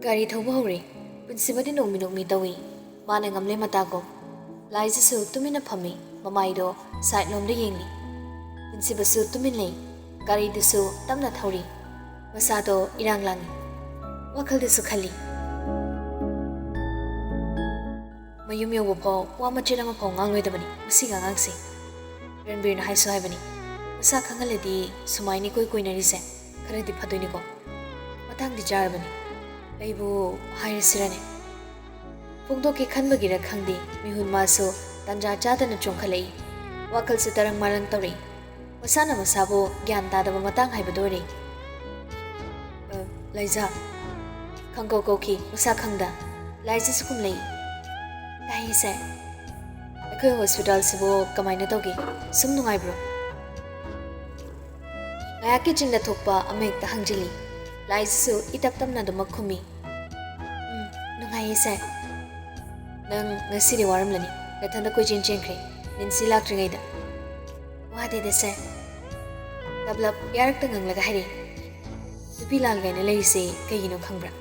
Gari thauba hore, punsibadi nongmi tawi, mana ngamle matago. Laijasu tumina phami, mamaido side lomda yengi. Punsibasu tumin lei, gari dusu tamna thauri, masado irang langi. Wakal dusu khali. Mayum yobo pho, wa machira ma pho ngang loidabani, masiga ngangsi. Ranbir na haisu haibani. Masa khangaledi sumaini koi narise, kharadi phadoini ko. Matang di jarabani. Aibu hairasirane. Pungdo ki khanbagira khangdi, mihun maso tanja chadana chongkhalei. Wakal se tarang marang tauri. Masana masabo gyan tadaba matang haibadori. Laiza. Khangko koki masa khangda. Laiza sukum lei. Dai se. Akoi hospital sibo kamaina togi. Sum nungai bro. Ngayaki chingda thokpa amek ta hangjili. Laiza su itap tamna duma khumi. Nungai se. Nang ngasiri waram lani. Nathanda koi chenkre. Ninsi laktri da. Wade de se. Tablap yarak ta ngang laga hari. Dupi lal gaina lai se kayino khangbra.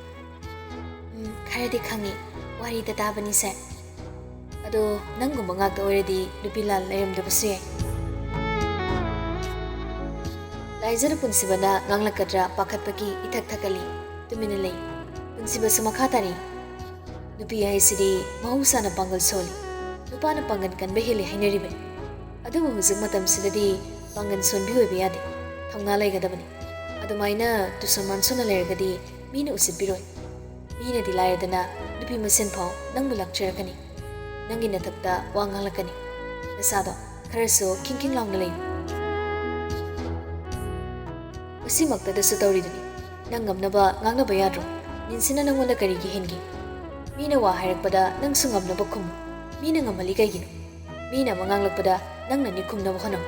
Kharadi khangi wari ta tabani se. Ado nangumba ngakta oiradi dupi lal layamdabasu yai. Laizara punsibana nganglakadra pakhatpagi ithak thakali tumina lei. Punsibasu makhatari. Nupi haisidi mahusana pangal soli. Nupana pangan kan beheli hainaribani. Adubu huzuk matam sidadi pangan sonbi oiba yade. Thongna laigadabani. Adumaina tusaman sona lairagadi mina usibiroi. Mina di lairadana nupi masin phau nangbu lakcharakani. Nangi nathakta wa ngalakani. Nasado kharaso king laungna lei. Masi maktadasu tauridani. Nangamnaba ngangnaba yadro. Ninsina nangonda karigi hengi. Mina wa hairakpada nang sungamnaba khum. Mina ngamali kaigino. Mina manganglakpada nang nani khumnaba honam.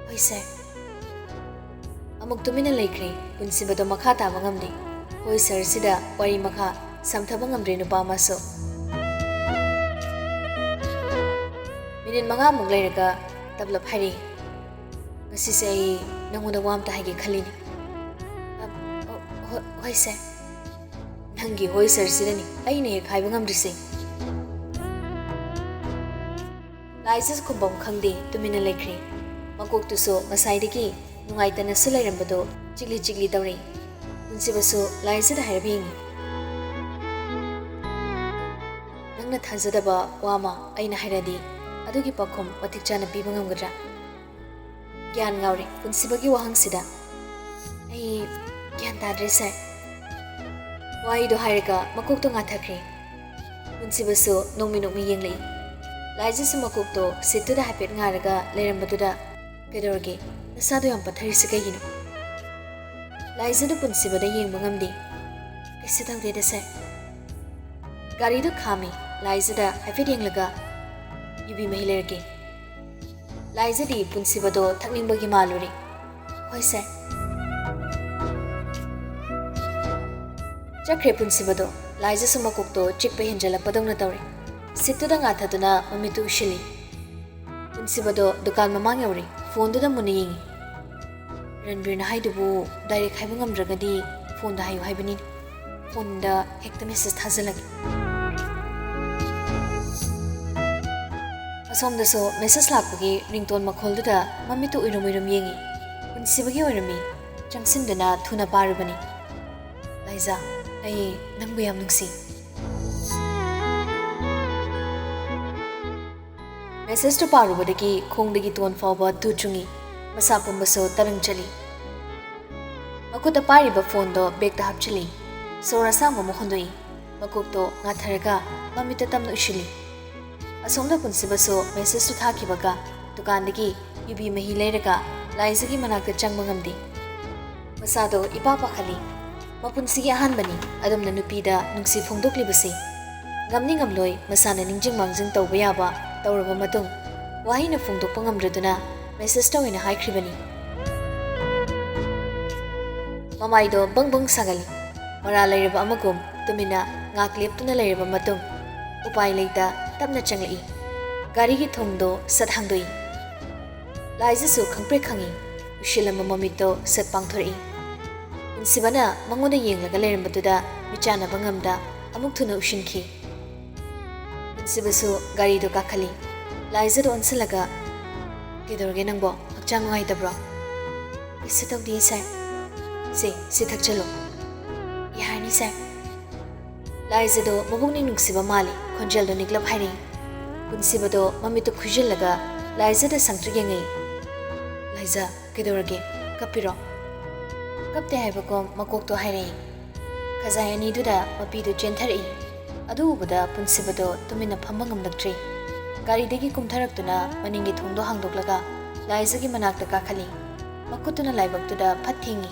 Hoise. Amuk tumina laikre punsibado makha taba ngamde. Hoi sir sida wari makha samthaba ngamdre nupa maso. Minit manga muk lairaga tablap hari. Ngasi se ai nangoda wam ta haige khalini. Hoise. Nangi hoi sir sidani aine he khaiba ngamdrise. Laizas kumbam khangde tumina laikre. Makok tuso masaidagi nungaitana sulairambado chigli tawre. Punsibasu laizada hairabingi. Nangna thazadaba wama aina hairadi adugi pakhum matik chana piba ngamgadra. Gyan ngaure punsibagi wahangsida. Ai gyan tadre sai. Wai do hairaga makok to ngathakre. Punsibasu nongmi yenglei. Laijasu makok to situda hapet ngaraga leirambadura kedorge nasado yam pathari sikagino. Laizada punsibada yengba ngamdi. Kaisa tawde da sai. Gari do khami laizada hapet yenglaga yubi mahilerge. Laizadi punsibado thakningbagi maluri. Hoi sai. Chakre punsibado laijasu makok to chikpa henjala padongna tawre. Situda ngathaduna mamitu ushili. Punsibado dukan mamang yauri. Phone da muna yingi. Ranbir na haidubu direct haiba ngamdragadi phone da hayu haibani. Phone da hekta message thazalagi. Asom da so message lakpagi ringtone makhol da mamitu uirum yengi. Punsibagi oirami changsin da thuna parubani. Laiza, ai nangbu yam nungsi. Message to parubadagi khongdagi ton fawba tu chungi masa pumbaso tarang chali. Makuta pariba phone do bag ta hapchali. Sora sama mohondoi. Makuk to ngatharaga mamita tamna ushili. Asomda punsibaso message to thakibaga dukandagi yubi mahi leiraga laizagi manakta changba ngamdi. Masado ipapa khali. Mapunsigi ahanbani adamna nupida nungsi phongdoklibasi. Ngamni ngamloi masana ningjing mangjing tawba yaba tawraba matung wahina phongdokpa ngamdraduna message tawina haikribani. Mamaido bang sagali. Mara lairaba amagum tumina ngakleptuna lairaba matung upai leita tapna changlai. Garigi thongdo sathangdoi. Laijasu khangpre khangi ushilama mamito sat pangthori. ꯄꯨꯟꯁꯤꯕꯅ ꯃꯉꯣꯟꯗ ꯌꯦꯡꯂꯒ ꯂꯩꯔꯝꯕꯗꯨꯗ ꯃꯤꯆꯥꯟꯅꯕ ꯉꯝꯗ ꯑꯃꯨꯛ ꯊꯨꯅ ꯎꯁꯤꯟꯈꯤ ꯄꯨꯟꯁꯤꯕꯁꯨ ꯒꯥꯔꯤꯗꯣ ꯀꯥꯈꯠꯂꯤ ꯂꯥꯏꯖꯗ ꯑꯣꯟꯁꯤꯜꯂꯒ ꯀꯩꯗꯧꯔꯒꯦ ꯅꯪꯕꯣ ꯍꯛꯆꯥꯡ ꯅꯨꯡꯉꯥꯏꯇꯕ꯭ꯔꯣ ꯀꯩꯁꯨ ꯇꯧꯗꯦ ꯁꯥꯔ ꯁꯤ ꯊꯛꯆꯜꯂꯣ ꯌꯥꯔꯅꯤ ꯁꯥꯔ ꯂꯥꯏꯖꯗꯣ ꯃꯕꯨꯛꯅꯤꯡ ꯅꯨꯡꯁꯤꯕ ꯃꯥꯜꯂꯤ ꯈꯣꯟꯖꯦꯜꯗꯣ ꯅꯤꯛꯂꯞ ꯍꯥꯏꯔꯛꯏ ꯄꯨꯟꯁꯤꯕꯗꯣ ꯃꯃꯤꯠꯇꯨ ꯈꯨꯏꯖꯤꯜꯂꯒ ꯂꯥꯏꯖꯗ ꯁꯪꯇ꯭ꯔꯤꯛ ꯌꯦꯡꯉꯛꯏ ꯂꯥꯏꯖ ꯀꯩꯗꯧꯔꯒꯦ ꯀꯞꯄꯤꯔꯣ ꯀꯞꯇꯦ ꯍꯥꯏꯕꯀꯣ ꯃꯀꯣꯛꯇꯣ ꯍꯥꯏꯔꯛꯏ ꯈꯖꯥꯏ ꯑꯅꯤꯗꯨꯗ ꯃꯄꯤꯗꯨ ꯆꯦꯟꯊꯔꯛꯏ ꯑꯗꯨ ꯎꯕꯗ ꯄꯨꯟꯁꯤꯕꯗꯣ ꯇꯨꯃꯤꯟꯅ ꯐꯝꯕ ꯉꯝꯂꯛꯇ꯭ꯔꯤ ꯒꯥꯔꯤꯗꯒꯤ ꯀꯨꯝꯊꯔꯛꯇꯨꯅ ꯃꯅꯤꯡꯒꯤ ꯊꯣꯡꯗꯣ ꯍꯥꯡꯗꯣꯛꯂꯒ ꯂꯥꯏꯖꯒꯤ ꯃꯅꯥꯛꯇ ꯀꯥꯈꯠꯂꯤ ꯃꯈꯨꯠꯇꯨꯅ ꯂꯥꯏꯕꯛꯇꯨꯗ ꯐꯠ ꯊꯦꯡꯉꯤ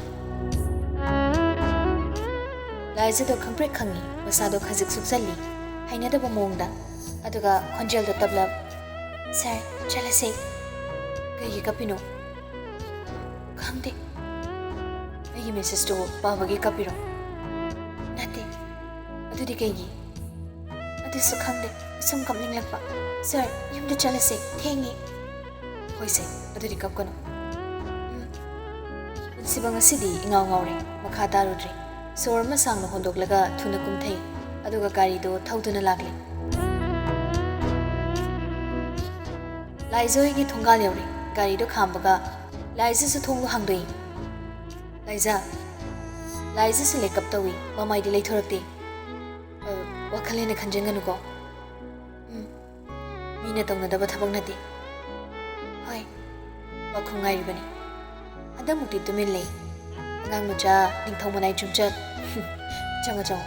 ꯂꯥꯏꯖꯗꯣ ꯈꯪꯄ꯭ꯔꯦꯛ ꯈꯪꯉꯤ ꯃꯁꯥꯗꯣ ꯈꯖꯤꯛ ꯁꯨꯛꯆꯜꯂꯤ ꯍꯩꯅꯗꯕ ꯃꯑꯣꯡꯗ ꯑꯗꯨꯒ ꯈꯣꯟꯖꯦꯜꯗꯣ ꯇꯞꯂꯞ ꯁꯥꯔ ꯆꯠꯂꯁꯦ ꯀꯩꯒꯤ ꯀꯞꯄꯤꯅꯣ ꯈꯪꯗꯦ ꯑꯩꯒꯤ ꯃꯦꯁꯦꯖꯇꯨ ꯄꯥꯕꯒꯤ ꯀꯞꯄꯤꯔꯣ ꯅꯠꯇꯦ ꯑꯗꯨꯗꯤ ꯀꯩꯒꯤ ꯑꯗꯨꯁꯨ ꯈꯪꯗꯦ ꯁꯨꯝ ꯀꯞꯅꯤꯡꯂꯛꯄ ꯁꯥꯔ ꯌꯨꯝꯗ ꯆꯠꯂꯁꯦ ꯊꯦꯡꯉꯦ ꯍꯣꯏꯁꯦ ꯑꯗꯨꯗꯤ ꯀꯞꯀꯅꯨ ꯄꯨꯟꯁꯤꯕ ꯉꯁꯤꯗꯤ ꯏꯉꯥꯎ ꯉꯥꯎꯔꯦ ꯃꯈꯥ ꯇꯥꯔꯨꯗ꯭ꯔꯤ ꯁꯣꯔ ꯑꯃ ꯁꯥꯡꯅ ꯍꯣꯟꯗꯣꯛꯂꯒ ꯊꯨꯅ ꯀꯨꯝꯊꯩ ꯑꯗꯨꯒ ꯒꯥꯔꯤꯗꯣ ꯊꯧꯗꯨꯅ ꯂꯥꯛꯂꯤ ꯂꯥꯏꯖꯍꯣꯏꯒꯤ ꯊꯣꯡꯒꯥꯜ ꯌꯧꯔꯦ ꯒꯥꯔꯤꯗꯣ ꯈꯥꯝꯕꯒ ꯂꯥꯏꯖꯁꯨ ꯊꯣꯡꯗꯣ ꯍꯥꯡꯗꯣꯛꯏ ꯂꯥꯏꯖꯁꯨ ꯂꯦꯀꯞ ꯇꯧꯏ ꯃꯃꯥꯏꯗꯤ ꯂꯩꯊꯣꯔꯛꯇꯦ ꯋꯥꯈꯜ ꯍꯦꯟꯅ ꯈꯟꯖꯟꯒꯅꯨꯀꯣ ꯃꯤꯅ ꯇꯧꯅꯗꯕ ꯊꯕꯛ ꯅꯠꯇꯦ ꯍꯣꯏ ꯄꯥꯈꯣꯡ ꯉꯥꯏꯔꯤꯕꯅꯤ ꯍꯟꯗꯛꯃꯨꯛꯇꯤ ꯇꯨꯃꯤꯟ ꯂꯩ ꯑꯉꯥꯡ ꯃꯆꯥ ꯅꯤꯡꯊꯧ ꯃꯅꯥꯏ ꯆꯨꯝꯆꯠ ꯆꯪꯉꯣ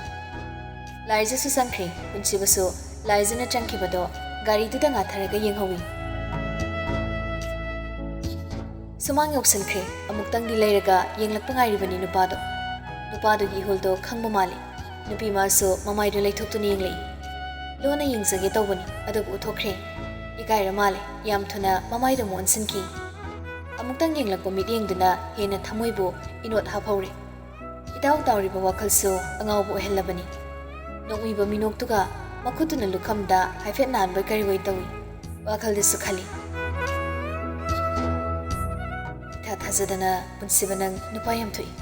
ꯂꯥꯏꯖꯁꯨ ꯆꯪꯈ꯭ꯔꯦ ꯄꯨꯟꯁꯤꯕꯁꯨ ꯂꯥꯏꯖꯅ ꯆꯪꯈꯤꯕꯗꯣ ꯒꯥꯔꯤꯗꯨꯗ ꯉꯥꯊꯔꯒ ꯌꯦꯡꯍꯧꯏ ꯁꯨꯃꯥꯡ ꯌꯧꯁꯤꯟꯈ꯭ꯔꯦ ꯑꯃꯨꯛꯇꯪꯗꯤ ꯂꯩꯔꯒ ꯌꯦꯡꯂꯛꯄ ꯉꯥꯏꯔꯤꯕꯅꯤ ꯅꯨꯄꯥꯗꯨꯒꯤ ꯏꯍꯨꯜꯗꯣ ꯈꯪꯕ ꯃꯥꯜꯂꯤ ꯅꯨꯄꯤ ꯃꯥꯁꯨ ꯃꯃꯥꯏꯗꯣ ꯂꯩꯊꯣꯛꯇꯨꯅ ꯌꯦꯡꯂꯛꯏ ꯂꯣꯟꯅ ꯌꯦꯡꯖꯒꯦ ꯇꯧꯕꯅꯤ ꯑꯗꯨꯕꯨ ꯎꯠꯊꯣꯛꯈ꯭ꯔꯦ ꯏꯀꯥꯏꯔ ꯃꯥꯜꯂꯦ ꯌꯥꯝ ꯊꯨꯅ ꯃꯃꯥꯏꯗꯣ ꯑꯃꯨꯛ ꯑꯣꯟꯁꯤꯟꯈꯤ ꯑꯃꯨꯛꯇꯪ ꯌꯦꯡꯂꯛꯄ ꯃꯤꯠꯌꯦꯡꯗꯨꯅ ꯍꯦꯟꯅ ꯊꯃꯣꯏꯕꯨ ꯏꯅꯣꯠ ꯍꯥꯞꯍꯧꯔꯦ ꯏꯇꯥꯎ ꯇꯥꯎꯔꯤꯕ ꯋꯥꯈꯜꯁꯨ ꯑꯉꯥꯎꯕ ꯑꯣꯏꯍꯜꯂꯕꯅꯤ ꯅꯣꯛꯃꯤꯕ ꯃꯤꯅꯣꯛꯇꯨꯒ ꯃꯈꯨꯠꯇꯨꯅ ꯂꯨꯈꯝꯗ ꯍꯥꯏꯐꯦꯠ ꯅꯥꯟꯕꯣꯏ ꯀꯔꯤꯕꯣꯏ ꯇꯧꯏ ꯋꯥꯈꯜꯗꯁꯨ ꯈꯜꯂꯤ ꯏꯊꯥ ꯊꯥꯖꯗꯅ ꯄꯨꯟꯁꯤꯕ ꯅꯪ ꯅꯨꯄꯥ ꯌꯥꯝ ꯊꯣꯛꯏ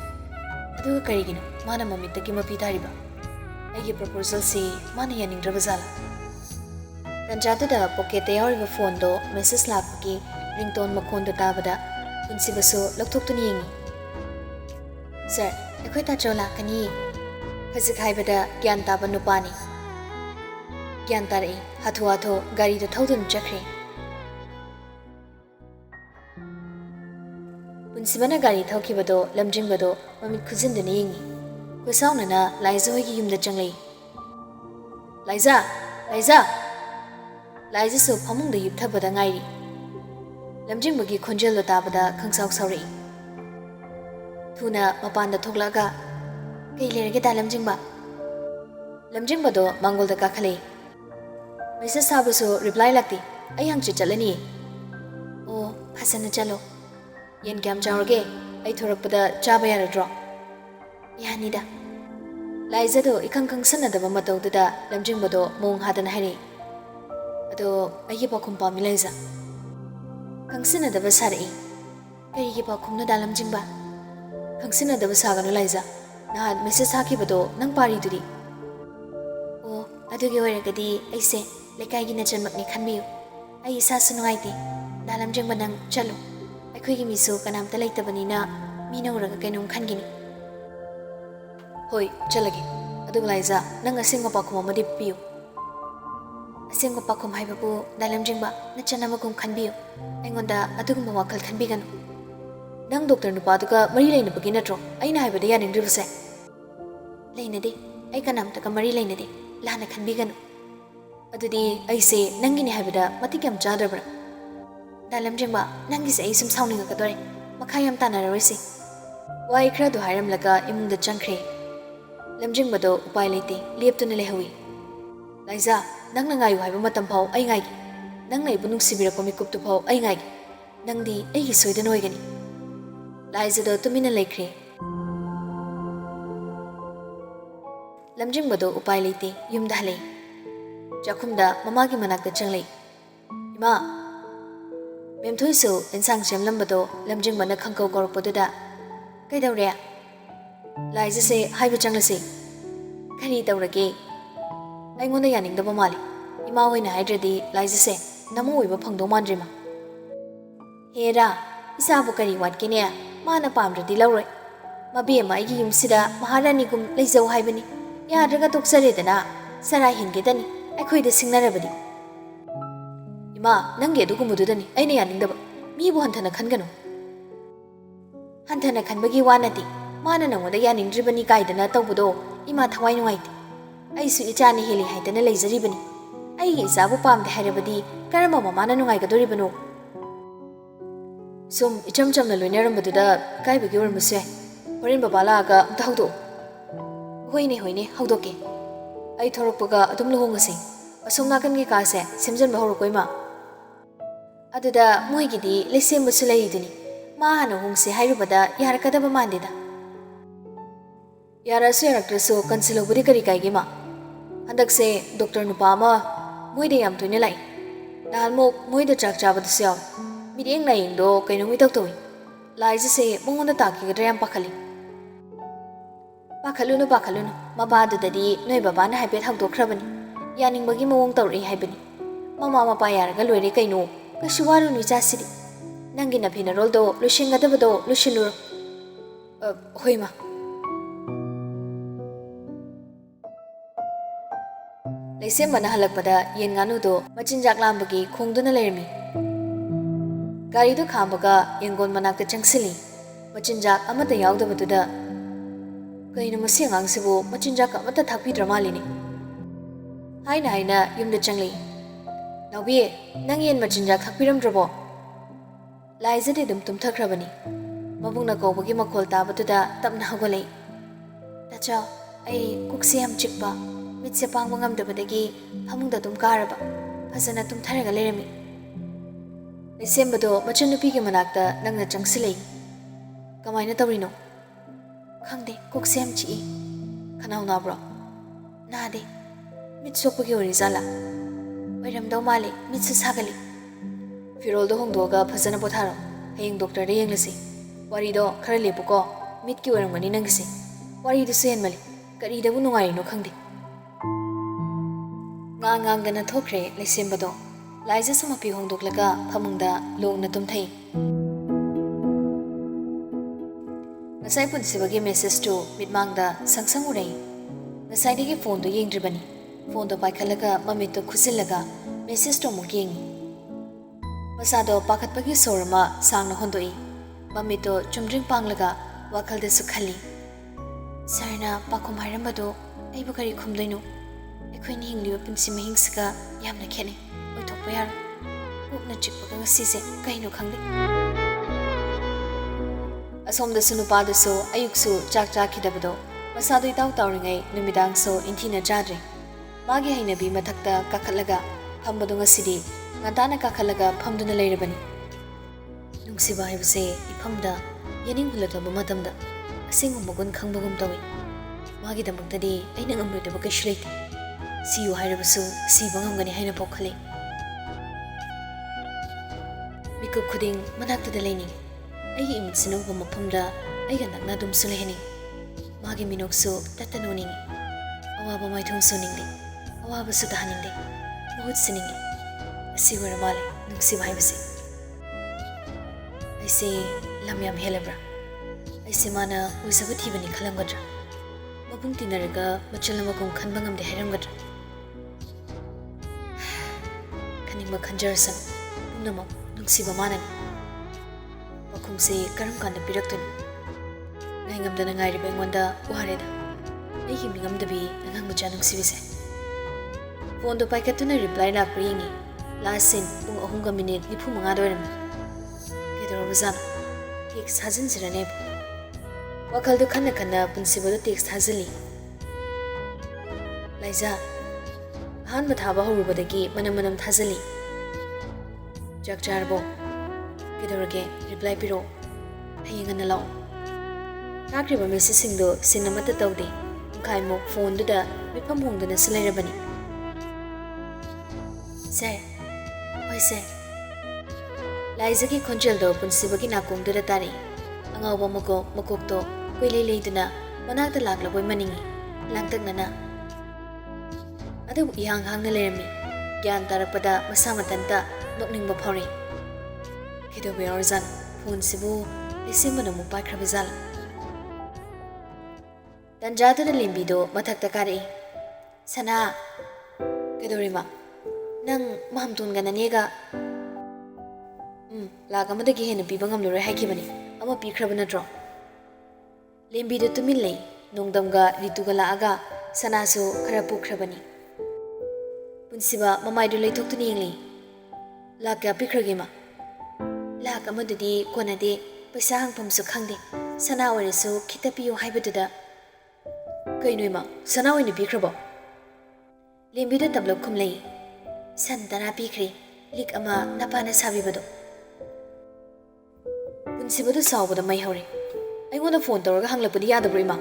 ꯑꯗꯨꯒ ꯀꯔꯤꯒꯤꯅꯣ ꯃꯥꯅ ꯃꯃꯤꯠꯇꯒꯤ ꯃꯄꯤ ꯇꯥꯔꯤꯕ ꯑꯩꯒꯤ ꯄ꯭ꯔꯄꯣꯖꯦꯜꯁꯤ ꯃꯥꯅ ꯌꯥꯅꯤꯡꯗ꯭ꯔꯕ ꯖꯥꯠꯂꯥ ꯇꯟꯖꯥꯗꯨꯗ ꯄꯣꯀꯦꯠꯇ ꯌꯥꯎꯔꯤꯕ ꯐꯣꯟꯗꯣ ꯃꯦꯁꯦꯖ ꯂꯥꯛꯄꯒꯤ ꯔꯤꯡꯇꯣꯟ ꯃꯈꯣꯟꯗꯣ ꯇꯥꯕꯗ ꯄꯨꯟꯁꯤꯕꯁꯨ ꯂꯧꯊꯣꯛꯇꯨꯅ ꯌꯦꯡꯉꯤ ꯁꯥꯔ ꯑꯩꯈꯣꯏ ꯇꯥꯆꯧ ꯂꯥꯛꯀꯅꯤ ꯈꯖꯤꯛ ꯍꯥꯏꯕꯗ ꯒ꯭ꯌꯥꯟ ꯇꯥꯕ ꯅꯨꯄꯥꯅꯤ ꯒ꯭ꯌꯥꯟ ꯇꯥꯔꯛꯏ ꯍꯥꯊꯨ ꯍꯥꯊꯨ ꯒꯥꯔꯤꯗꯣ ꯊꯧꯗꯨꯅ ꯆꯠꯈ꯭ꯔꯦ ꯄꯨꯟꯁꯤꯕꯅ ꯒꯥꯔꯤ ꯊꯧꯈꯤꯕꯗꯣ ꯂꯝꯖꯤꯡꯕꯗꯣ ꯃꯃꯤꯠ ꯈꯨꯖꯤꯟꯗꯨꯅ ꯌꯦꯡꯉꯤ ꯈꯨꯁꯥꯎꯅꯅ ꯂꯥꯏꯖꯍꯣꯏꯒꯤ ꯌꯨꯝꯗ ꯆꯪꯂꯛꯏ ꯂꯥꯏꯖꯁꯨ ꯐꯃꯨꯡꯗ ꯌꯨꯞꯊꯕꯗ ꯉꯥꯏꯔꯤ ꯂꯝꯖꯤꯡꯕꯒꯤ ꯈꯣꯟꯖꯦꯜꯗꯣ ꯇꯥꯕꯗ ꯈꯪꯁꯥꯎ ꯁꯥꯎꯔꯛꯏ ꯊꯨꯅ ꯃꯄꯥꯟꯗ ꯊꯣꯛꯂꯛꯑꯒ ꯀꯩ ꯂꯩꯔꯒꯦ ꯂꯝꯖꯤꯡꯕꯗꯣ ꯃꯥꯡꯒꯣꯜꯗ ꯀꯥꯈꯠꯂꯛꯏ ꯃꯦꯁꯦꯖ ꯊꯥꯕꯁꯨ ꯔꯤꯄ꯭ꯂꯥꯏ ꯂꯥꯛꯇꯦ ꯑꯩ ꯍꯪꯆꯤꯠ ꯆꯠꯂꯅꯤꯌꯦ ꯑꯣ ꯐꯖꯅ ꯆꯠꯂꯣ ꯌꯦꯟ ꯀꯌꯥꯝ ꯆꯥꯎꯔꯒꯦ ꯑꯩ ꯊꯣꯔꯛꯄꯗ ꯆꯥꯕ ꯌꯥꯔꯗ꯭ꯔꯣ ꯌꯥꯅꯤꯗ ꯂꯥꯏꯖꯗꯣ ꯏꯈꯪ ꯈꯪꯁꯟꯅꯗꯕ ꯃꯇꯧꯗꯨꯗ ꯂꯝꯖꯤꯡꯕꯗꯣ ꯃꯑꯣꯡ ꯍꯥꯗꯅ ꯍꯥꯏꯔꯛꯏ ꯑꯗꯣ ꯑꯩꯒꯤ ꯄꯥꯎꯈꯨꯝ ꯄꯥꯝꯃꯤ ꯂꯥꯏꯖ ꯈꯪꯁꯤꯟꯅꯗꯕ ꯁꯥꯔꯛꯏ ꯀꯔꯤꯒꯤ ꯄꯥꯎꯈꯨꯝꯅꯣ ꯂꯝꯖꯤꯡꯕ ꯈꯪꯁꯤꯟꯅꯗꯕ ꯁꯥꯒꯅꯨ ꯂꯥꯏꯖ ꯅꯍꯥꯟ ꯃꯦꯁꯦꯖ ꯊꯥꯈꯤꯕꯗꯣ ꯅꯪ ꯄꯥꯔꯤꯗꯨꯗꯤ ꯑꯣ ꯑꯗꯨꯒꯤ ꯑꯣꯏꯔꯒꯗꯤ ꯑꯩꯁꯦ ꯂꯩꯀꯥꯏꯒꯤ ꯅꯆꯟꯃꯛꯅꯤ ꯈꯟꯕꯤꯌꯨ ꯑꯩ ꯏꯁꯥꯁꯨ ꯅꯨꯡꯉꯥꯏꯇꯦ ꯂꯝꯖꯤꯡꯕ ꯅꯪ ꯆꯠꯂꯣ ꯑꯩꯈꯣꯏꯒꯤ ꯃꯤꯁꯨ ꯀꯅꯥꯝꯇ ꯂꯩꯇꯕꯅꯤꯅ ꯃꯤꯅ ꯎꯔꯒ ꯀꯩꯅꯣꯝ ꯈꯟꯒꯤꯅꯤ ꯍꯣꯏ ꯆꯠꯂꯒꯦ ꯑꯗꯨꯒ ꯂꯥꯏꯖ ꯅꯪ ꯑꯁꯦꯡꯕ ꯄꯥꯎꯈꯨꯝ ꯑꯃꯗꯤ ꯄꯤꯌꯨ ꯑꯁꯦꯡꯕ ꯄꯥꯎꯈꯨꯝ ꯍꯥꯏꯕꯕꯨ ꯂꯝꯖꯤꯡꯕ ꯅꯆꯟ ꯑꯃꯒꯨꯝ ꯈꯟꯕꯤꯌꯨ ꯑꯩꯉꯣꯟꯗ ꯑꯗꯨꯒꯨꯝꯕ ꯋꯥꯈꯜ ꯈꯟꯕꯤꯒꯅꯨ ꯅꯪ ꯗꯣꯛꯇꯔ ꯅꯨꯄꯥꯗꯨꯒ ꯃꯔꯤ ꯂꯩꯅꯕꯒꯤ ꯅꯠꯇ꯭ꯔꯣ ꯑꯩꯅ ꯍꯥꯏꯕꯗ ꯌꯥꯅꯤꯡꯗ꯭ꯔꯤꯕꯁꯦ ꯂꯩꯅꯗꯦ ꯑꯩ ꯀꯅꯥꯝꯇꯒ ꯃꯔꯤ ꯂꯩꯅꯗꯦ ꯂꯥꯟꯅ ꯈꯟꯕꯤꯒꯅꯨ ꯑꯗꯨꯗꯤ ꯑꯩꯁꯦ ꯅꯪꯒꯤꯅꯤ ꯍꯥꯏꯕꯗ ꯃꯇꯤꯛ ꯌꯥꯝ ꯆꯥꯗ꯭ꯔꯕ꯭ꯔꯥ ꯂꯝꯖꯤꯡꯕ ꯅꯪꯒꯤꯁꯦ ꯑꯩ ꯁꯨꯝ ꯁꯥꯎꯅꯤꯡꯉꯛꯀꯗꯣꯔꯦ ꯃꯈꯥ ꯌꯥꯝ ꯇꯥꯟꯅꯔꯔꯣꯏꯁꯤ ꯋꯥꯍꯩ ꯈꯔꯗꯣ ꯍꯥꯏꯔꯝꯂꯒ ꯏꯃꯨꯡꯗ ꯆꯪꯈ꯭ꯔꯦ ꯂꯝꯖꯤꯡꯕꯗꯣ ꯎꯄꯥꯏ ꯂꯩꯇꯦ ꯂꯦꯞꯇꯨꯅ ꯂꯩꯍꯧꯏ ꯂꯥꯏꯖ ꯅꯪꯅ ꯉꯥꯏꯌꯨ ꯍꯥꯏꯕ ꯃꯇꯝ ꯐꯥꯎ ꯑꯩ ꯉꯥꯏꯒꯦ ꯅꯪꯅ ꯑꯩꯕꯨ ꯅꯨꯡꯁꯤꯕꯤꯔꯛꯄ ꯃꯤꯀꯨꯞꯇꯨ ꯐꯥꯎ ꯑꯩ ꯉꯥꯏꯒꯦ ꯅꯪꯗꯤ ꯑꯩꯒꯤ ꯁꯣꯏꯗꯅ ꯑꯣꯏꯒꯅꯤ ꯂꯥꯏꯖꯗꯣ ꯇꯨꯃꯤꯟꯅ ꯂꯩꯈ꯭ꯔꯦ ꯂꯝꯖꯤꯡꯕꯗꯣ ꯎꯄꯥꯏ ꯂꯩꯇꯦ ꯌꯨꯝꯗ ꯍꯜꯂꯛꯏ ꯆꯥꯛꯈꯨꯝꯗ ꯃꯃꯥꯒꯤ ꯃꯅꯥꯛꯇ ꯆꯪꯂꯛꯏ ꯏꯃꯥ ꯃꯦꯝꯊꯣꯏꯁꯨ ꯏꯟꯁꯥꯡ ꯁꯦꯝꯂꯝꯕꯗꯣ ꯂꯝꯖꯤꯡꯕꯅ ꯈꯪꯀꯧ ꯀꯧꯔꯛꯄꯗꯨꯗ ꯀꯩꯗꯧꯔꯦ ꯂꯥꯏꯖꯁꯦ ꯍꯥꯏꯕ ꯆꯪꯂꯁꯤ ꯀꯔꯤ ꯇꯧꯔꯒꯦ ꯑꯩꯉꯣꯟꯗ ꯌꯥꯅꯤꯡꯗꯕ ꯃꯥꯜꯂꯤ ꯏꯃꯥ ꯍꯣꯏꯅ ꯍꯥꯏꯗ꯭ꯔꯗꯤ ꯂꯥꯏꯖꯁꯦ ꯅꯃ ꯑꯣꯏꯕ ꯐꯪꯗꯧ ꯃꯥꯟꯗ꯭ꯔꯤꯃ ꯍꯦꯔꯥ ꯏꯆꯥꯕꯨ ꯀꯔꯤ ꯋꯥꯠꯀꯦꯅꯦ ꯃꯥꯅ ꯄꯥꯝꯗ꯭ꯔꯗꯤ ꯂꯧꯔꯣꯏ ꯃꯕꯦꯝꯃ ꯑꯩꯒꯤ ꯌꯨꯝꯁꯤꯗ ꯃꯍꯥꯔꯥꯅꯤꯒꯨꯝ ꯂꯩꯖꯧ ꯍꯥꯏꯕꯅꯤ ꯌꯥꯗ꯭ꯔꯒ ꯇꯣꯛꯆꯔꯦꯗꯅ ꯁꯔꯥ ꯍꯦꯟꯒꯦꯗꯅꯤ ꯑꯩꯈꯣꯏꯗ ꯁꯤꯡꯅꯔꯕꯗꯤ 이마 ನಂಗೆ ಅದುಗುಂಬುದುದನಿ ಐನ ಯಾನಿಂದಬ ಮೀಬು ಹಂತನ ಖನ್ಗನು ಹಂತನ ಖನ್ಬಗಿ ವಾನತಿ ಮಾನ ನಂಗೋದ ಯಾನಿಂದ್ರಿಬನಿ ಕಾಯ್ದನ ತೌಬುದೋ ಇಮಾ ಥವಾಯಿ ನುಂಗಾಯ್ತಿ ಐಸು ಇಚಾನಿ ಹೇಲಿ ಹಾಯ್ದನ ಲೈಜರಿಬನಿ ಐಗೆ ಇಸಾಬು ಪಾಮ್ದೆ ಹೈರಬದಿ ಕರಮ ಮಮಾನ ನುಂಗಾಯ್ಗದೋರಿಬನು ಸುಮ್ ಇಚಮ್ ಚಮ್ನ ಲೋಯ್ನರಂಬದುದ ಕಾಯ್ಬಗಿ ಒರಮಸು ಹೊರೆನ್ ಬಬಾ ಲಾಗ ಅಮ್ತ ಹೌದೋ ಹೋಯ್ನೆ ಹೌದೋಕೆ ಐ ಥೊರಕ್ಪಗ ಅದುಮ್ ಲುಹೋಂಗಸಿ ಅಸೋಮ್ ನಾಕನ್ಗೆ ಕಾಸೆ ಸೆಮ್ಜನ್ಬ ಹೌರಕೋಯ್ಮ ಅದುದ ಮೊಯ್ಗಿದಿ ಲೆಸೆಂಬಸು ಲೈಯಿದುನಿ ಮಾ ಹನ ಹೋಂಗ್ಸಿ ಹೈರುಬದ ಯಾರಕದಬ ಮಾಂದಿದ ಯಾರಸು ಯಾರಕ್ಟ್ರಸು ಕನ್ಸಿಲೋಬುದಿ ಕರಿ ಕಾಯ್ಗೆಮ ಹಂದಕ್ಸೆ ಡಾಕ್ಟರ್ ನುಪಾ ಅಮ ಮೊಯ್ದೆ ಯಾಮ್ ತೊಯ್ನ ಲೈ ನಹಾಲ್ಮೋಕ್ ಮೊಯ್ದ ಚಾಕ್ ಚಾಬದಸು ಯಾವ್ ಮಿರಿಯಂಗ್ ನಾಯಿಂಗ್ದೋ ಕೈನೋಮಿ ತೌತೋಯ್ ಲಾಯ್ಜಸೆ ಮುಂಗೊಂದ ತಾಕಿಗದ್ರ ಯಾಮ್ ಪಾಖಲಿ ಪಾಖಲುನು ಮಪಾದುದದಿ ನೋಯ್ ಬಬಾನ ಹೈಫೆಟ್ ಹೌದೋಖ್ರಬನಿ ಯಾನಿಂಗ್ಬಗಿ ಮವೋಂಗ್ ತೌರೈ ಹೈಬನಿ ಮಮಾ ಮಪಾ ಯಾರಗ ಲೋಯ್ರೆ ಕೈನೋ ಕಶು ವಾರುನು ಇಚಾಸಿದಿ ನಂಗಿ ನಭಿನ ರೋಲ್ದೋ ಲುಶಿಂಗದಬದೋ ಲುಶಿನುರು ಹೋಯ್ಮ ಲೈಸೆಂಬನ ಹಲಕ್ಪದ ಯೆನ್ ಗಾನುದೋ ಮಚಿಂಜಾಕ್ ಲಾಂಬಗಿ ಖೋಂಗ್ದುನ ಲೈರಮಿ ಗಾರಿದು ಖಾಂಬಗ ಯೆಂಗೋನ್ ಮನಾಕ್ತ ಚಂಗ್ಸಿಲಿ ಮಚಿಂಜಾಕ್ ಅಮತ ಯಾವ್ದಬದುದ ಕೈನ ಮಸಿ ಅಂಗಾಂಗ್ಸಿಬು ಮಚಿಂಜಾಕ್ ಅಮತ ಥಾಕ್ಪಿದ್ರ ಮಾಲಿನಿ ಹಾಯ್ನ ಯುಮ್ದ ಚಂಗ್ಲಿ ನೌಬಿಯೆ ನಂಗ್ ಏನ್ ಮಚಿಂಜಾಕ್ ಥಾಕ್ಪಿರಮ್ದ್ರಬೋ ಲಾಯ್ಜದಿ ದುಮ್ ತುಂಥಖ್ರಬನಿ ಮಬುಂಗ್ನ ಕೌಬಗಿ ಮಖೋಲ್ ತಾಬದುದ ತಪ್ನ ಹೌಗಲೈ ತಾಚಾ ಐ ಕುಕ್ಸಿ ಯಾಮ್ ಚಿಕ್ಪ ಮಿತ್ಸೆ ಪಾಂಗ್ಬ ngamdabadagi famungda dum karaba phajana tumtharaga lerami December machan nupigi manakta nangna changsilei kamaina tawrino khangde koksem chi khanau na bro nade mit sokpagi orizala oiram daw male mit su sagali firol do hongdoga phajana potharo hayeng doctor de yenglasi wari do khara lepuko mit ki oramgani nangisi wari du sen mali kari dabu nungai no khangde ngang thokre leisembado laija samapi hongdoklaga phamungda longna tumthai ngasai punsibagi message to mitmangda sangsang urei ngasai digi phone do yengdribani phone do paikhalaga mamit to khusilaga message to mugengi masado pakhatpagi sorama sangna hondoi mamit to chumdring panglaga wakhalde sukhali sarna pakhum hairambado aibu kari khumdoino ꯑꯩꯈꯣꯏꯅ ꯍꯤꯡꯂꯤꯕ ꯄꯨꯟꯁꯤ ꯃꯍꯤꯡꯁꯤꯒ ꯌꯥꯝꯅ ꯈꯦꯠꯅꯩ ꯑꯣꯏꯊꯣꯛꯄ ꯌꯥꯔꯣꯏ ꯀꯣꯛꯅ ꯆꯤꯛꯄꯒ ꯉꯁꯤꯁꯦ ꯀꯩꯅꯣ ꯈꯪꯗꯦ ꯑꯁꯣꯝꯗꯁꯨ ꯅꯨꯄꯥꯗꯨꯁꯨ ꯑꯌꯨꯛꯁꯨ ꯆꯥꯛ ꯆꯥꯈꯤꯗꯕꯗꯣ ꯃꯁꯥꯗꯣ ꯏꯇꯥꯎ ꯇꯥꯎꯔꯤꯉꯩ ꯅꯨꯃꯤꯗꯥꯡꯁꯨ ꯏꯟꯊꯤꯅ ꯆꯥꯗ꯭ꯔꯦ ꯃꯥꯒꯤ ꯍꯩꯅꯕꯤ ꯃꯊꯛꯇ ꯀꯥꯈꯠꯂꯒ ꯐꯝꯕꯗꯣ ꯉꯁꯤꯗꯤ ꯉꯟꯇꯥꯅ ꯀꯥꯈꯠꯂꯒ ꯐꯝꯗꯨꯅ ꯂꯩꯔꯕꯅꯤ ꯅꯨꯡꯁꯤꯕ ꯍꯥꯏꯕꯁꯦ ꯏꯐꯝꯗ ꯌꯦꯅꯤꯡ ꯍꯨꯜꯂꯛꯂꯕ ꯃꯇꯝꯗ ꯑꯁꯦꯡꯕ ꯃꯒꯨꯟ ꯈꯪꯕꯒꯨꯝ ꯇꯧꯏ ꯃꯥꯒꯤꯗꯃꯛꯇꯗꯤ ꯑꯩꯅ ꯉꯝꯂꯣꯏꯗꯕ ꯀꯩꯁꯨ ꯂꯩꯇꯦ siyu hairabasu siba ngamgani haina pokhale mikuk khuding manakta da leini aigi imitsinu ba maphamda aiga nakna dum sulehani magi minoksu tatanoni awaba maithong suningde awaba su dahaningde bahut siningi asiwara male nungsi bhaibase aise lamyam helabra aise mana uisabathi bani khalamgadra mabung tinaraga machalamakum khanba ngamde hairamgadra kaningba khanjarasan pumnamak nungsiba manani wakhumse karam kanda piraktuni ngai ngamriba engonda uhareda aigi mingamdabi nangang macha nungsibise phone do paikatuna reply na pringi last scene pung 3:35 doirami kedorobazana text hazin sirane wakal do khanna punsibado text hazili laija han mathaba horubadagi manam thazali jakjarbo kedorage reply piro hayengana law takriba message singdo sinamata tawde khaimo phone duda mifam hongdana sulairabani sir oi sir laizagi khonjel do punsibagi nakong duda tari angawba makokto koilei leiduna ꯃꯅꯥꯛꯇ ꯂꯥꯛꯂꯕꯣꯏ ꯃꯅꯤꯡꯉꯤ ꯂꯥꯡꯇꯛꯅꯅ ꯑꯗꯨꯕꯨ ꯏꯍꯥꯡ ꯍꯥꯡꯅ ꯂꯩꯔꯝꯃꯤ ꯒ꯭ꯌꯥꯟ ꯇꯥꯔꯛꯄꯗ ꯃꯁꯥ ꯃꯊꯟꯇ ꯅꯣꯛꯅꯤꯡꯕ ꯐꯥꯎꯔꯛꯏ ꯀꯩꯗꯧꯕ ꯌꯥꯎꯔꯖꯥꯠꯅꯣ ꯐꯣꯟꯁꯤꯕꯨ ꯂꯩꯁꯦꯝꯕꯅ ꯑꯃꯨꯛ ꯄꯥꯏꯈ꯭ꯔꯕ ꯖꯥꯠꯂ ꯇꯟꯖꯥꯗꯨꯗ ꯂꯦꯝꯕꯤꯗꯣ ꯃꯊꯛꯇ ꯀꯥꯔꯛꯏ ꯁꯅꯥ ꯀꯩꯗꯧꯔꯤꯃ ꯅꯪ ꯃꯥꯝꯇꯣꯟꯒ ꯅꯅꯦꯒ ꯂꯥꯛ ꯑꯃꯗꯒꯤ ꯍꯦꯟꯅ ꯄꯤꯕ ꯉꯝꯂꯔꯣꯏ ꯍꯥꯏꯈꯤꯕꯅꯤ ꯑꯃ ꯄꯤꯈ꯭ꯔꯕ ꯅꯠꯇ꯭ꯔꯣ ꯂꯦꯝꯕꯤꯗꯣ ꯇꯨꯃꯤꯟ ꯂꯩ ꯅꯣꯡꯗꯝꯒ ꯔꯤꯇꯨꯒ ꯂꯥꯛꯑꯒ ꯁꯅꯥꯁꯨ ꯈꯔ ꯄꯨꯈ꯭ꯔꯕꯅꯤ ꯄꯨꯟꯁꯤꯕ ꯃꯃꯥꯏꯗꯨ ꯂꯩꯊꯣꯛꯇꯨꯅ ꯌꯦꯡꯂꯤ ꯂꯥꯛ ꯀꯌꯥ ꯄꯤꯈ꯭ꯔꯒꯦꯃ ꯂꯥꯛ ꯑꯃꯗꯨꯗꯤ ꯀꯣꯟꯅꯗꯦ ꯄꯩꯁꯥ ꯍꯪꯐꯝꯁꯨ ꯈꯪꯗꯦ ꯁꯅꯥ ꯑꯣꯏꯔꯁꯨ ꯈꯤꯇ ꯄꯤꯌꯨ ꯍꯥꯏꯕꯗꯨꯗ ꯀꯩꯅꯣ ꯏꯃꯥ ꯁꯅꯥ ꯑꯣꯏꯅ ꯄꯤꯈ꯭ꯔꯕꯣ ꯂꯦꯝꯕꯤꯗ ꯇꯝꯂꯞ ꯈꯨꯝꯂꯩ ꯁꯟ 10 ꯄꯤꯈ꯭ꯔꯦ ꯂꯤꯛ ꯑꯃ ꯅꯄꯥꯅ ꯁꯥꯕꯤꯕꯗꯣ ꯄꯨꯟꯁꯤꯕꯗꯨ ꯁꯥꯎꯕꯗ ꯃꯩ ꯍꯧꯔꯦ ꯑꯩꯉꯣꯟꯗ ꯐꯣꯟ ꯇꯧꯔꯒ ꯍꯪꯂꯛꯄꯗꯤ ꯌꯥꯗꯕ꯭ꯔꯣ ꯏꯃꯥ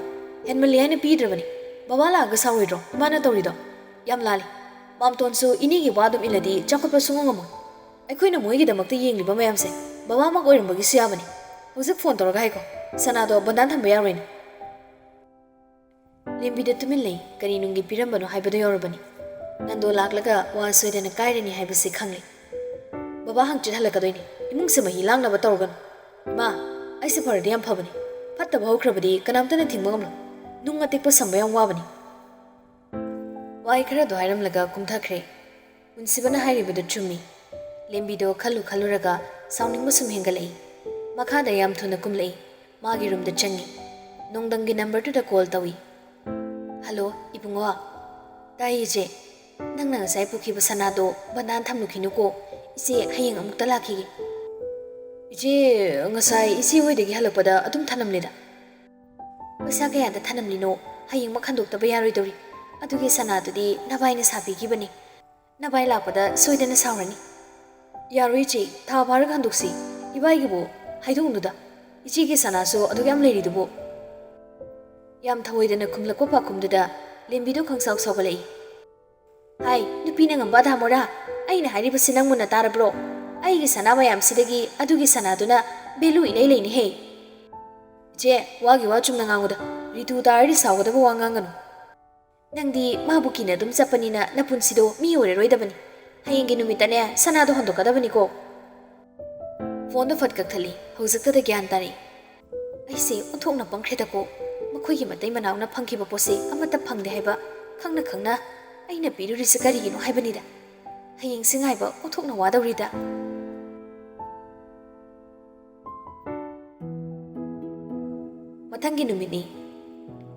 ꯍꯦꯟꯃꯜꯂꯤ ꯍꯥꯏꯅ ꯄꯤꯗ꯭ꯔꯕꯅꯤ ꯕꯕꯥ ꯂꯥꯛꯑꯒ ꯁꯥꯎꯔꯣꯏꯗ꯭ꯔꯣ ꯏꯃꯥꯅ ꯇꯧꯔꯤꯗꯣ ꯌꯥꯝ ꯂꯥꯜꯂꯤ ꯃꯥꯝꯇꯣꯟꯁꯨ ꯏꯅꯦꯒꯤ ꯋꯥ ꯑꯗꯨꯝ ꯏꯜꯂꯗꯤ ꯆꯥꯎꯈꯠꯄ ꯁꯨꯡꯉꯝ ꯉꯝꯃꯣꯏ ꯑꯩꯈꯣꯏꯅ ꯃꯣꯏꯒꯤꯗꯃꯛꯇ ꯌꯦꯡꯂꯤꯕ ꯃꯌꯥꯝꯁꯦ ꯕꯕꯥꯃꯛ ꯑꯣꯏꯔꯝꯕꯒꯤꯁꯨ ꯌꯥꯕꯅꯤ ꯍꯧꯖꯤꯛ ꯐꯣꯟ ꯇꯧꯔꯒ ꯍꯥꯏꯀꯣ ꯁꯅꯥꯗꯣ ꯕꯟꯗꯥꯟ ꯊꯝꯕ ꯌꯥꯔꯣꯏꯅ ꯂꯦꯝꯕꯤꯗ ꯇꯨꯃꯤꯟ ꯂꯩ ꯀꯔꯤ ꯅꯨꯡꯒꯤ ꯄꯤꯔꯝꯕꯅꯣ ꯍꯥꯏꯕꯗꯣ ꯌꯧꯔꯕꯅꯤ ꯅꯪꯗꯣ ꯂꯥꯛꯂꯒ ꯋꯥ ꯁꯣꯏꯗꯅ ꯀꯥꯏꯔꯅꯤ ꯍꯥꯏꯕꯁꯤ ꯈꯪꯂꯤ ꯕꯕꯥ ꯍꯪꯆꯤꯠ ꯍꯜꯂꯛꯀꯗꯣꯏꯅꯤ ꯏꯃꯨꯡꯁꯦ ꯃꯍꯤ ꯂꯥꯡꯅꯕ ꯇꯧꯔꯒꯅꯨ ꯏꯃꯥ ꯑꯩꯁꯦ ꯐꯔꯗꯤ ꯌꯥꯝ ꯐꯕꯅꯤ ꯐꯠꯇꯕ ꯍꯧꯈ꯭ꯔꯕꯗꯤ ꯀꯅꯥꯝꯇꯅ ꯊꯤꯡꯕ ꯉꯝꯂꯣꯏ ꯅꯨꯡ ꯑꯇꯦꯛꯄ ꯁꯝꯕ ꯌꯥꯝ ꯋꯥꯕꯅꯤ ꯋꯥꯍꯩ ꯈꯔꯗꯣ ꯍꯥꯏꯔꯝꯂꯒ ꯀꯨꯝꯊꯈ꯭ꯔꯦ ꯄꯨꯟꯁꯤꯕꯅ ꯍꯥꯏꯔꯤꯕꯗꯨ ꯆꯨꯝꯃꯤ ꯂꯦꯝꯕꯤꯗꯣ ꯈꯜꯂꯨꯔꯒ ꯁꯥꯎꯅꯤꯡꯕ ꯁꯨꯝ ꯍꯦꯟꯒꯠꯂꯛꯏ ꯃꯈꯥꯗ ꯌꯥꯝ ꯊꯨꯅ ꯀꯨꯝꯂꯛꯏ ꯃꯥꯒꯤ ꯔꯨꯝꯗ ꯆꯪꯉꯤ ꯅꯣꯡꯗꯝꯒꯤ ꯅꯝꯕꯔꯗꯨꯗ ꯀꯣꯜ ꯇꯧꯏ ꯍꯜꯂꯣ ꯏꯕꯨꯡꯉꯣ ꯇꯥꯏ ꯏꯆꯦ ꯅꯪꯅ ꯉꯁꯥꯏ ꯄꯨꯈꯤꯕ ꯁꯅꯥꯗꯣ ꯕꯟꯗꯥꯟ ꯊꯝꯂꯨꯈꯤꯅꯨꯀꯣ ꯏꯆꯦ ꯍꯌꯦꯡ ꯑꯃꯨꯛꯇ ꯂꯥꯛꯈꯤꯒꯦ ꯏꯆꯦ ꯉꯁꯥꯏ ꯏꯆꯦ ꯍꯣꯏꯗꯒꯤ ꯍꯜꯂꯛꯄꯗ ꯑꯗꯨꯝ ꯊꯅꯝꯂꯦꯗ ꯄꯩꯁꯥ ꯀꯌꯥꯗ ꯊꯅꯝꯂꯤꯅꯣ ꯍꯌꯦꯡꯃꯛ ꯍꯟꯗꯣꯛꯇꯕ ꯌꯥꯔꯣꯏꯗꯧꯔꯤ ꯑꯗꯨꯒꯤ ꯁꯅꯥꯗꯨꯗꯤ ꯅꯕꯥꯏꯅ ꯁꯥꯕꯤꯈꯤꯕꯅꯤ ꯅꯕꯥꯏ ꯂꯥꯛꯄꯗ ꯁꯣꯏꯗꯅ ꯁꯥꯎꯔꯅꯤ ꯌꯥꯔꯣꯏ ꯏꯆꯦ ꯊꯥ ꯐꯥꯔꯒ ꯍꯟꯗꯣꯛꯁꯤ ꯏꯕꯥꯏꯒꯤꯕꯨ ꯍꯥꯏꯗꯣꯛꯎꯅꯨꯗ ꯏꯆꯦꯒꯤ ꯁꯅꯥꯁꯨ ꯑꯗꯨꯛ ꯌꯥꯝ ꯂꯩꯔꯤꯗꯨꯕꯨ ꯌꯥꯝ ꯊꯑꯣꯏꯗꯅ ꯈꯨꯝꯂꯛꯄ ꯄꯥꯈꯨꯝꯗꯨꯗ ꯂꯦꯝꯕꯤꯗꯣ ꯈꯪꯁꯥꯎ ꯁꯥꯎꯒꯠꯂꯛꯏ ꯍꯥꯏ ꯅꯨꯄꯤꯅ ꯉꯝꯕ ꯙꯥꯃꯣꯔꯥ ꯑꯩꯅ ꯍꯥꯏꯔꯤꯕꯁꯤ ꯅꯪ ꯃꯨꯟꯅ ꯇꯥꯔꯕ꯭ꯔꯣ ꯑꯩꯒꯤ ꯁꯅꯥ ꯃꯌꯥꯝꯁꯤꯗꯒꯤ ꯑꯗꯨꯒꯤ ꯁꯅꯥꯗꯨꯅ ꯚꯦꯂꯨ ꯏꯂꯩ ꯂꯩꯅꯤꯍꯦ ꯏꯆꯦ ꯋꯥꯒꯤ ꯋꯥ ꯆꯨꯝꯅ ꯉꯥꯡꯉꯨꯗ ꯔꯤꯇꯨ ꯇꯥꯔꯗꯤ ꯁꯥꯎꯒꯗꯕ ꯋꯥ ꯉꯥꯡꯒꯅꯨ ꯅꯪꯗꯤ ꯃꯥꯕꯨ ꯀꯤꯅ ꯑꯗꯨꯝ ꯆꯠꯄꯅꯤꯅ ꯅꯄꯨꯟꯁꯤꯗꯣ ꯃꯤ ꯑꯣꯏꯔꯔꯣꯏꯗꯕꯅꯤ ꯍꯌꯦꯡꯒꯤ ꯅꯨꯃꯤꯠꯇꯅꯦ ꯁꯅꯥꯗꯣ ꯍꯟꯗꯣꯛꯀꯗꯕꯅꯤꯀꯣ ꯐꯣꯟꯗꯣ ꯐꯠ ꯀꯛꯊꯠꯂꯤ ꯍꯧꯖꯤꯛꯇꯗ ꯒ꯭ꯌꯥꯟ ꯇꯥꯔꯛꯏ ꯑꯩꯁꯦ ꯑꯣꯟꯊꯣꯛꯅ ꯄꯪꯈ꯭ꯔꯦꯗꯀꯣ ꯃꯈꯣꯏꯒꯤ ꯃꯇꯩ ꯃꯅꯥꯎꯅ ꯐꯪꯈꯤꯕ ꯄꯣꯠꯁꯦ ꯑꯃꯠꯇ ꯐꯪꯗꯦ ꯍꯥꯏꯕ ꯈꯪꯅ ꯈꯪꯅ ꯑꯩꯅ ꯄꯤꯔꯨꯔꯤꯁꯦ ꯀꯔꯤꯒꯤꯅꯣ ꯍꯥꯏꯕꯅꯤꯗ ꯍꯌꯦꯡꯁꯤ ꯉꯥꯏꯕ ꯑꯣꯟꯊꯣꯛꯅ ꯋꯥꯗꯧꯔꯤꯗ ꯃꯊꯪꯒꯤ ꯅꯨꯃꯤꯠꯅꯤ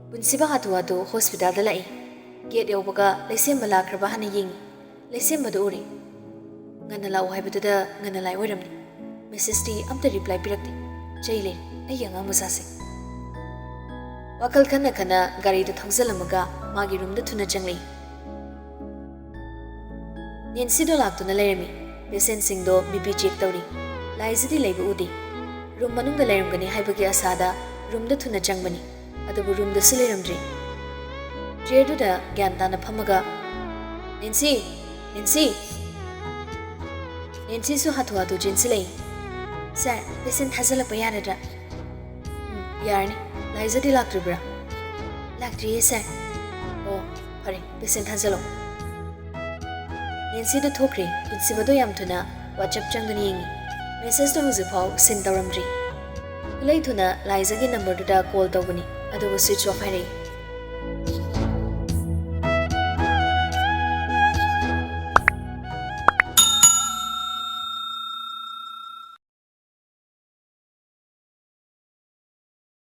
ꯄꯨꯟꯁꯤꯕ ꯍꯥꯊꯨ ꯍꯥꯊꯨ ꯍꯣꯁꯄꯤꯇꯥꯜꯗ ꯂꯥꯛꯏ ꯒꯦꯠ ꯌꯧꯕꯒ ꯂꯩꯁꯦꯝꯕ ꯂꯥꯛꯈ꯭ꯔꯕ ꯍꯥꯟꯅ ꯌꯦꯡꯉꯤ ꯂꯩꯁꯦꯝꯕꯗ ꯎꯔꯦ ꯉꯟꯅ ꯂꯥꯛꯎ ꯍꯥꯏꯕꯗꯨꯗ ꯉꯟꯅ ꯂꯥꯛ ꯑꯣꯏꯔꯝꯅꯤ ꯃꯦꯁꯦꯖꯇꯤ ꯑꯝꯇ ꯔꯤꯄ꯭ꯂꯥꯏ ꯄꯤꯔꯛꯇꯦ ꯆꯩ ꯂꯩ ꯑꯩꯒꯤ ꯑꯉꯥꯡ ꯃꯆꯥꯁꯦ ꯋꯥꯈꯜ ꯈꯟꯅ ꯈꯟꯅ ꯒꯥꯔꯤꯗꯨ ꯊꯧꯖꯤꯜꯂꯝꯃꯒ ꯃꯥꯒꯤ ꯔꯨꯝꯗ ꯊꯨꯅ ꯆꯪꯂꯛꯏ ꯅꯦꯟꯁꯤꯗꯣ ꯂꯥꯛꯇꯨꯅ ꯂꯩꯔꯝꯃꯤ ꯄꯦꯁꯦꯟꯁꯤꯡꯗꯣ ꯕꯤꯄꯤ ꯆꯦꯛ ꯇꯧꯔꯤ ꯂꯥꯏꯖꯗꯤ ꯂꯩꯕ ꯎꯗꯦ ꯔꯨꯝ ꯃꯅꯨꯡꯗ ꯂꯩꯔꯝꯒꯅꯤ ꯍꯥꯏꯕꯒꯤ ꯑꯁꯥꯗ ꯔꯨꯝꯗ ꯊꯨꯅ ꯆꯪꯕꯅꯤ ꯑꯗꯨꯕꯨ ꯔꯨꯝꯗꯁꯨ ꯂꯩꯔꯝꯗ꯭ꯔꯤ ꯆꯤꯌꯔꯗꯨꯗ ꯒ꯭ꯌꯥꯟ ꯇꯥꯅ ꯐꯝꯃꯒ ꯅꯦꯟꯁꯤ ꯅꯦꯟꯁꯤ ꯅꯦꯟꯁꯤꯁꯨ ꯍꯥꯊꯨ ꯍꯥꯊꯨ ꯆꯦꯟꯁꯤꯜꯂꯛꯏ ꯁꯥꯔ ꯄꯦꯁꯦꯟ ꯊꯥꯖꯤꯜꯂꯛꯄ ꯌꯥꯔꯗ꯭ꯔꯥ ꯌꯥꯔꯅꯤ ꯂꯥꯏꯖꯗꯤ ꯂꯥꯛꯇ꯭ꯔꯤꯕ꯭ꯔꯥ ꯂꯥꯛꯇ꯭ꯔꯤꯌꯦ ꯁꯥꯔ ꯑꯣ ꯐꯔꯦ ꯄꯦꯁꯦꯟ ꯊꯥꯖꯤꯜꯂꯣ ꯅꯦꯟꯁꯤꯗꯣ ꯊꯣꯛꯈ꯭ꯔꯦ ꯄꯨꯟꯁꯤꯕꯗꯣ ꯌꯥꯝ ꯊꯨꯅ ꯋꯥꯆꯞ ꯆꯪꯗꯨꯅ ꯌꯦꯡꯉꯤ ꯃꯦꯁꯦꯖꯇꯣ ꯍꯧꯖꯤꯛꯐꯥꯎ ꯁꯤꯟ ꯇꯧꯔꯝꯗ꯭ꯔꯤ ꯈꯨꯂꯩ ꯊꯨꯅ ꯂꯥꯏꯖꯒꯤ ꯅꯝꯕꯔꯗꯨꯗ ꯀꯣꯜ ꯇꯧꯕꯅꯤ ꯑꯗꯨꯕꯨ ꯁ꯭ꯋꯤꯆ ꯑꯣꯐ ꯍꯥꯏꯔꯛꯏ